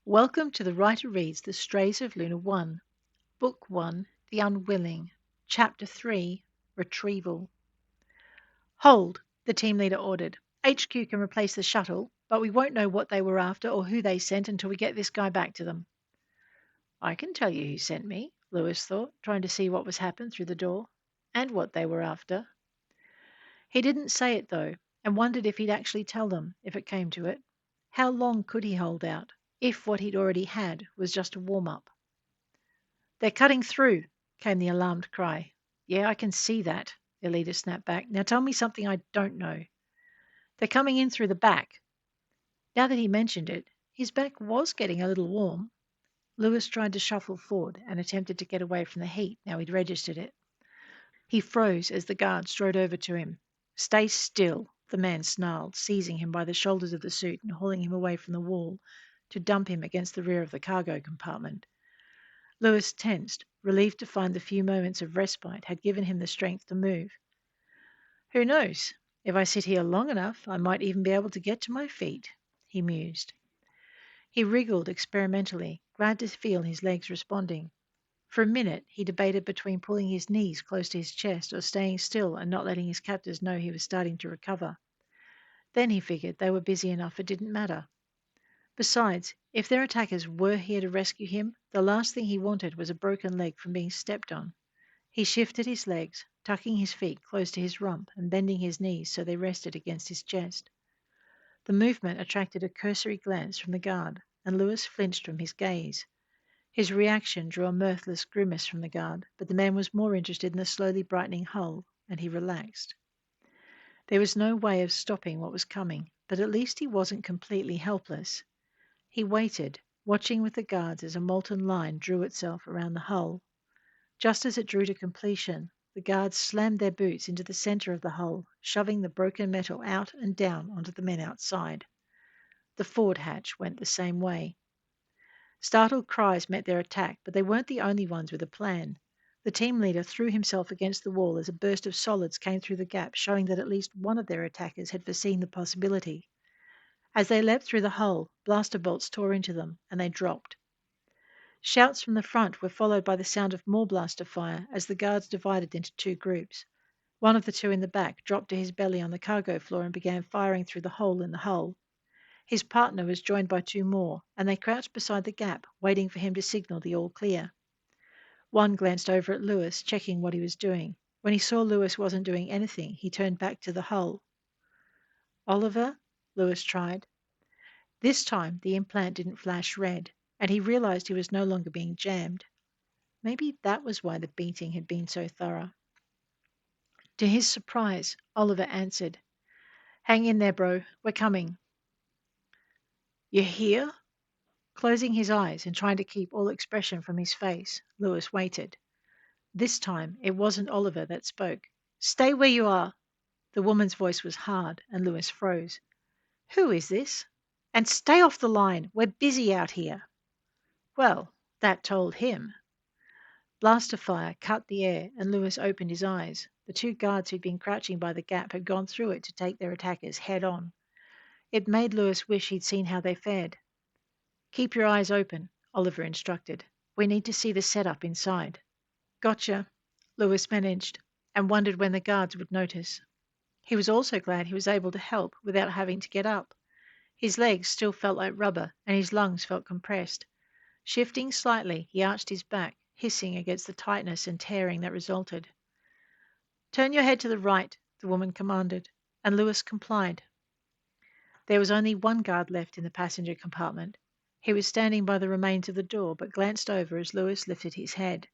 Welcome to the writer reads The Strays of Lunar One, Book 1, The Unwilling, Chapter 3, Retrieval. Hold, the team leader ordered. HQ can replace the shuttle, but we won't know what they were after or who they sent until we get this guy back to them. I can tell you who sent me, Lewis thought, trying to see what was happened through the door, and what they were after. He didn't say it, though, and wondered if he'd actually tell them, if it came to it. How long could he hold out, if what he'd already had was just a warm-up? "They're cutting through," came the alarmed cry. "Yeah, I can see that," their leader snapped back. "Now tell me something I don't know." "They're coming in through the back." Now that he mentioned it, his back was getting a little warm. Lewis tried to shuffle forward and attempted to get away from the heat now he'd registered it. He froze as the guard strode over to him. "Stay still," the man snarled, seizing him by the shoulders of the suit and hauling him away from the wall to dump him against the rear of the cargo compartment. Lewis tensed, relieved to find the few moments of respite had given him the strength to move. "Who knows? If I sit here long enough, I might even be able to get to my feet," he mused. He wriggled experimentally, glad to feel his legs responding. For a minute he debated between pulling his knees close to his chest or staying still and not letting his captors know he was starting to recover. Then he figured they were busy enough it didn't matter. Besides, if their attackers were here to rescue him, the last thing he wanted was a broken leg from being stepped on. He shifted his legs, tucking his feet close to his rump and bending his knees so they rested against his chest. The movement attracted a cursory glance from the guard, and Lewis flinched from his gaze. His reaction drew a mirthless grimace from the guard, but the man was more interested in the slowly brightening hull, and he relaxed. There was no way of stopping what was coming, but at least he wasn't completely helpless. He waited, watching with the guards as a molten line drew itself around the hull. Just as it drew to completion, the guards slammed their boots into the center of the hull, shoving the broken metal out and down onto the men outside. The forward hatch went the same way. Startled cries met their attack, but they weren't the only ones with a plan. The team leader threw himself against the wall as a burst of solids came through the gap, showing that at least one of their attackers had foreseen the possibility. As they leapt through the hull, blaster bolts tore into them, and they dropped. Shouts from the front were followed by the sound of more blaster fire as the guards divided into two groups. One of the two in the back dropped to his belly on the cargo floor and began firing through the hole in the hull. His partner was joined by two more, and they crouched beside the gap, waiting for him to signal the all clear. One glanced over at Lewis, checking what he was doing. When he saw Lewis wasn't doing anything, he turned back to the hull. "Oliver?" Lewis tried. This time the implant didn't flash red, and he realized he was no longer being jammed. Maybe that was why the beating had been so thorough. To his surprise, Oliver answered. "Hang in there, bro. We're coming." "You here?" Closing his eyes and trying to keep all expression from his face, Lewis waited. This time it wasn't Oliver that spoke. "Stay where you are." The woman's voice was hard, and Lewis froze. "Who is this?" "And stay off the line. We're busy out here." Well, that told him. Blaster fire cut the air, and Lewis opened his eyes. The two guards who'd been crouching by the gap had gone through it to take their attackers head on. It made Lewis wish he'd seen how they fared. "Keep your eyes open," Oliver instructed. "We need to see the setup inside." "Gotcha," Lewis managed, and wondered when the guards would notice. He was also glad he was able to help without having to get up. His legs still felt like rubber, and his lungs felt compressed. Shifting slightly, he arched his back, hissing against the tightness and tearing that resulted. "Turn your head to the right," the woman commanded, and Lewis complied. There was only one guard left in the passenger compartment. He was standing by the remains of the door, but glanced over as Lewis lifted his head.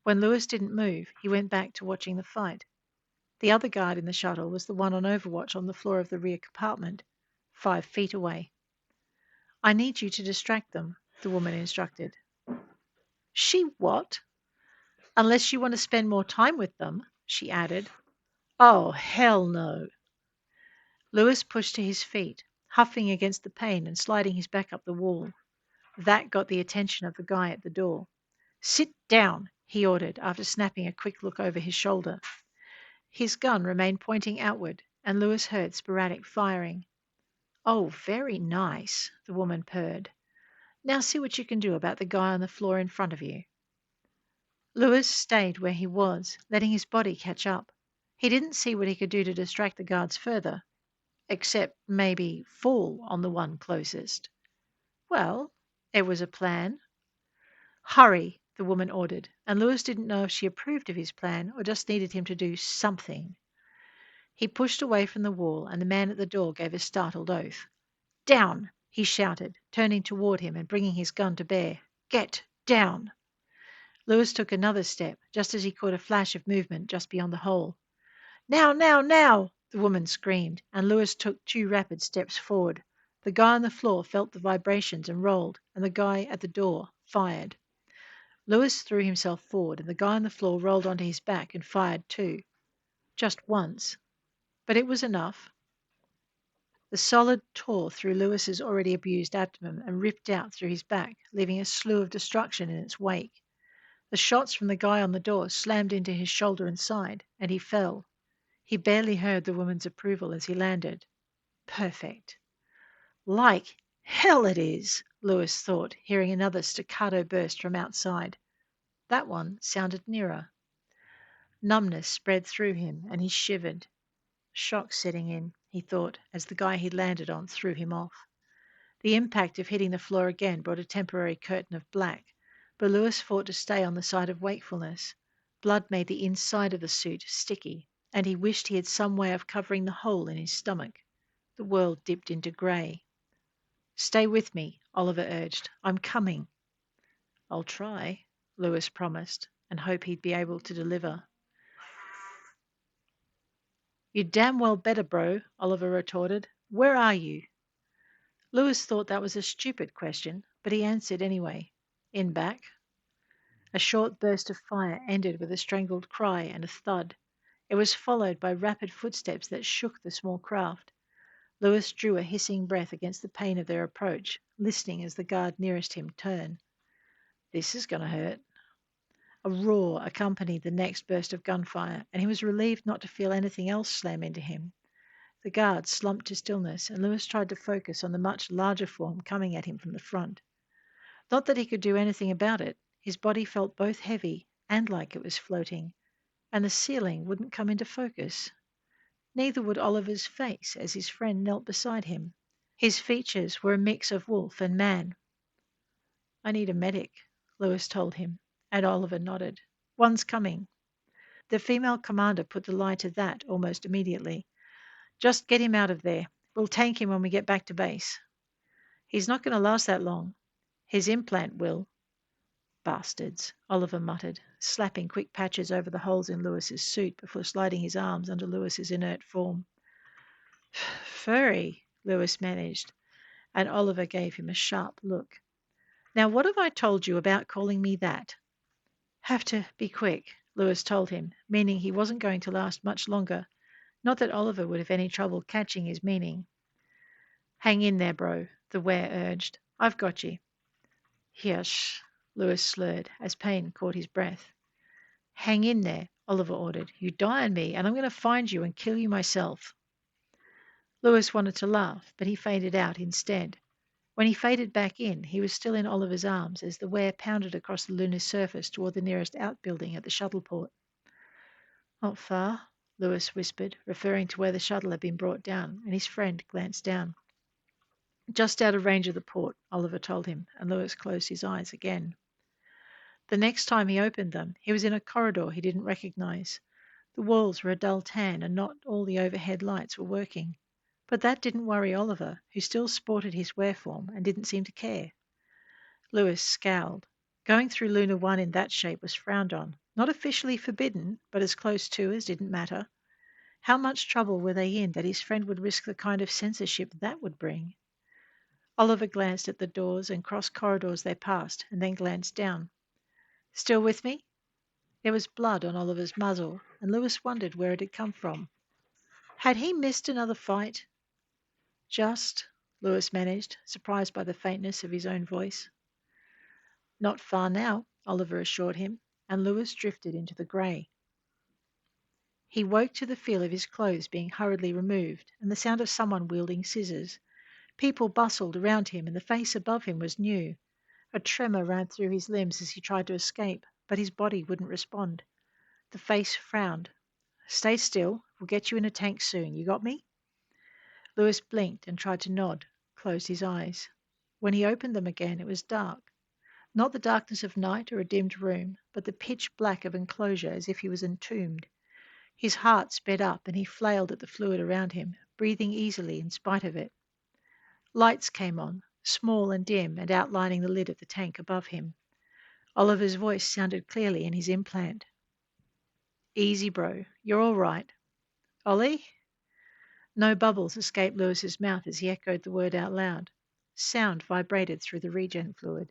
When Lewis didn't move, he went back to watching the fight. The other guard in the shuttle was the one on overwatch on the floor of the rear compartment, 5 feet away. "I need you to distract them," the woman instructed. "She what?" "Unless you want to spend more time with them," she added. "Oh, hell no." Lewis pushed to his feet, huffing against the pain and sliding his back up the wall. That got the attention of the guy at the door. "Sit down," he ordered after snapping a quick look over his shoulder. His gun remained pointing outward, and Lewis heard sporadic firing. "Oh, very nice," the woman purred. Now see what you can do about the guy on the floor in front of you. Lewis stayed where he was, letting his body catch up. He didn't see what he could do to distract the guards further, except maybe fall on the one closest. Well, it was a plan. Hurry, the woman ordered, and Lewis didn't know if she approved of his plan or just needed him to do something. He pushed away from the wall, and the man at the door gave a startled oath. Down! He shouted, turning toward him and bringing his gun to bear. Get down! Lewis took another step, just as he caught a flash of movement just beyond the hole. Now, now, now! The woman screamed, and Lewis took 2 rapid steps forward. The guy on the floor felt the vibrations and rolled, and the guy at the door fired. Lewis threw himself forward, and the guy on the floor rolled onto his back and fired too. Just once. But it was enough. The solid tore through Lewis's already abused abdomen and ripped out through his back, leaving a slew of destruction in its wake. The shots from the guy on the door slammed into his shoulder and side, and he fell. He barely heard the woman's approval as he landed. Perfect. Like hell it is, Lewis thought, hearing another staccato burst from outside. That one sounded nearer. Numbness spread through him, and he shivered. Shock setting in, he thought, as the guy he landed on threw him off. The impact of hitting the floor again brought a temporary curtain of black, but Lewis fought to stay on the side of wakefulness. Blood made the inside of the suit sticky, and he wished he had some way of covering the hole in his stomach. The world dipped into grey. Stay with me, Oliver urged. I'm coming. I'll try, Lewis promised, and hoped he'd be able to deliver. You damn well better, bro, Oliver retorted. Where are you? Lewis thought that was a stupid question, but he answered anyway. In back. A short burst of fire ended with a strangled cry and a thud. It was followed by rapid footsteps that shook the small craft. Lewis drew a hissing breath against the pain of their approach, listening as the guard nearest him turned. This is going to hurt. A roar accompanied the next burst of gunfire, and he was relieved not to feel anything else slam into him. The guard slumped to stillness, and Lewis tried to focus on the much larger form coming at him from the front. Not that he could do anything about it. His body felt both heavy and like it was floating, and the ceiling wouldn't come into focus. Neither would Oliver's face as his friend knelt beside him. His features were a mix of wolf and man. I need a medic, Lewis told him, and Oliver nodded. One's coming. The female commander put the lie to that almost immediately. Just get him out of there. We'll tank him when we get back to base. He's not going to last that long. His implant will. Bastards, Oliver muttered, slapping quick patches over the holes in Lewis's suit before sliding his arms under Lewis's inert form. Furry, Lewis managed, and Oliver gave him a sharp look. Now what have I told you about calling me that? Have to be quick, Lewis told him, meaning he wasn't going to last much longer. Not that Oliver would have any trouble catching his meaning. Hang in there, bro, the were urged. I've got you. Hush, Lewis slurred as pain caught his breath. Hang in there, Oliver ordered. You die on me, and I'm going to find you and kill you myself. Lewis wanted to laugh, but he faded out instead. When he faded back in, he was still in Oliver's arms as the were pounded across the lunar surface toward the nearest outbuilding at the shuttle port. Not far, Lewis whispered, referring to where the shuttle had been brought down, and his friend glanced down. Just out of range of the port, Oliver told him, and Lewis closed his eyes again. The next time he opened them, he was in a corridor he didn't recognize. The walls were a dull tan, and not all the overhead lights were working. But that didn't worry Oliver, who still sported his wereform and didn't seem to care. Lewis scowled. Going through Lunar One in that shape was frowned on. Not officially forbidden, but as close to as didn't matter. How much trouble were they in that his friend would risk the kind of censorship that would bring? Oliver glanced at the doors and cross corridors they passed, and then glanced down. Still with me? There was blood on Oliver's muzzle, and Lewis wondered where it had come from. Had he missed another fight? Just, Lewis managed, surprised by the faintness of his own voice. Not far now, Oliver assured him, and Lewis drifted into the grey. He woke to the feel of his clothes being hurriedly removed and the sound of someone wielding scissors. People bustled around him, and the face above him was new. A tremor ran through his limbs as he tried to escape, but his body wouldn't respond. The face frowned. Stay still. We'll get you in a tank soon. You got me? Lewis blinked and tried to nod, closed his eyes. When he opened them again, it was dark. Not the darkness of night or a dimmed room, but the pitch black of enclosure as if he was entombed. His heart sped up and he flailed at the fluid around him, breathing easily in spite of it. Lights came on, small and dim and outlining the lid of the tank above him. Oliver's voice sounded clearly in his implant. Easy, bro. You're all right. Ollie? No bubbles escaped Lewis's mouth as he echoed the word out loud. Sound vibrated through the regen fluid.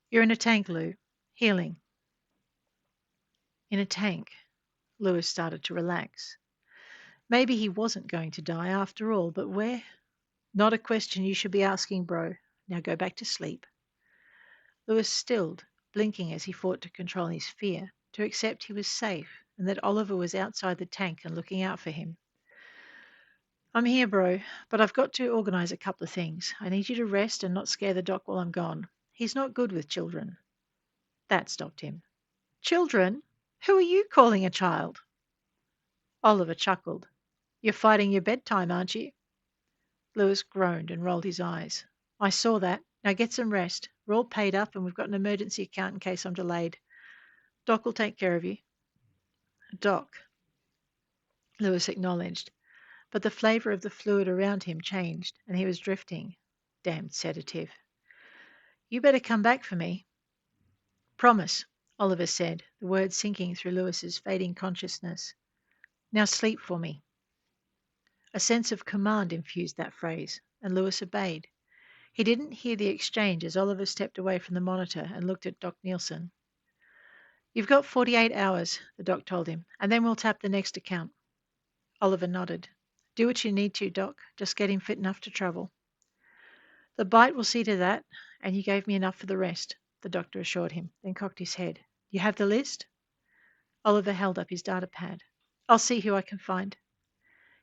You're in a tank, Lou. Healing. In a tank. Lewis started to relax. Maybe he wasn't going to die after all, but where? Not a question you should be asking, bro. Now go back to sleep. Lewis stilled, blinking as he fought to control his fear, to accept he was safe and that Oliver was outside the tank and looking out for him. I'm here, bro, but I've got to organize a couple of things. I need you to rest and not scare the doc while I'm gone. He's not good with children. That stopped him. Children? Who are you calling a child? Oliver chuckled. You're fighting your bedtime, aren't you? Lewis groaned and rolled his eyes. I saw that. Now get some rest. We're all paid up and we've got an emergency account in case I'm delayed. Doc will take care of you. Doc, Lewis acknowledged, but the flavour of the fluid around him changed and he was drifting. Damned sedative. You better come back for me. Promise, Oliver said, the words sinking through Lewis's fading consciousness. Now sleep for me. A sense of command infused that phrase, and Lewis obeyed. He didn't hear the exchange as Oliver stepped away from the monitor and looked at Doc Nielsen. You've got 48 hours, the doc told him, and then we'll tap the next account. Oliver nodded. Do what you need to, Doc. Just get him fit enough to travel. The bite will see to that, and you gave me enough for the rest, the doctor assured him, then cocked his head. You have the list? Oliver held up his data pad. I'll see who I can find.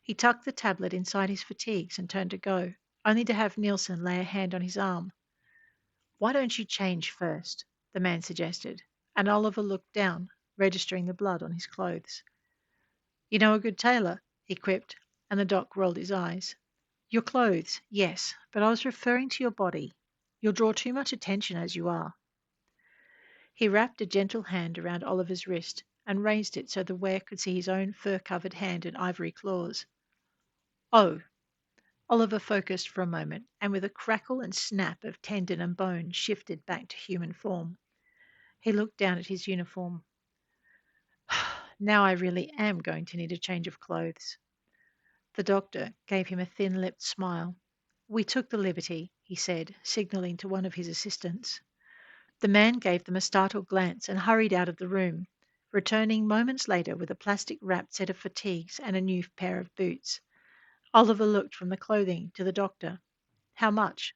He tucked the tablet inside his fatigues and turned to go, only to have Nielsen lay a hand on his arm. Why don't you change first? The man suggested, and Oliver looked down, registering the blood on his clothes. You know a good tailor, he quipped, and the doc rolled his eyes. Your clothes, yes, but I was referring to your body. You'll draw too much attention as you are. He wrapped a gentle hand around Oliver's wrist and raised it so the wearer could see his own fur-covered hand and ivory claws. Oh! Oliver focused for a moment, and with a crackle and snap of tendon and bone shifted back to human form. He looked down at his uniform. Now I really am going to need a change of clothes. The doctor gave him a thin-lipped smile. We took the liberty, he said, signalling to one of his assistants. The man gave them a startled glance and hurried out of the room, returning moments later with a plastic-wrapped set of fatigues and a new pair of boots. Oliver looked from the clothing to the doctor. How much?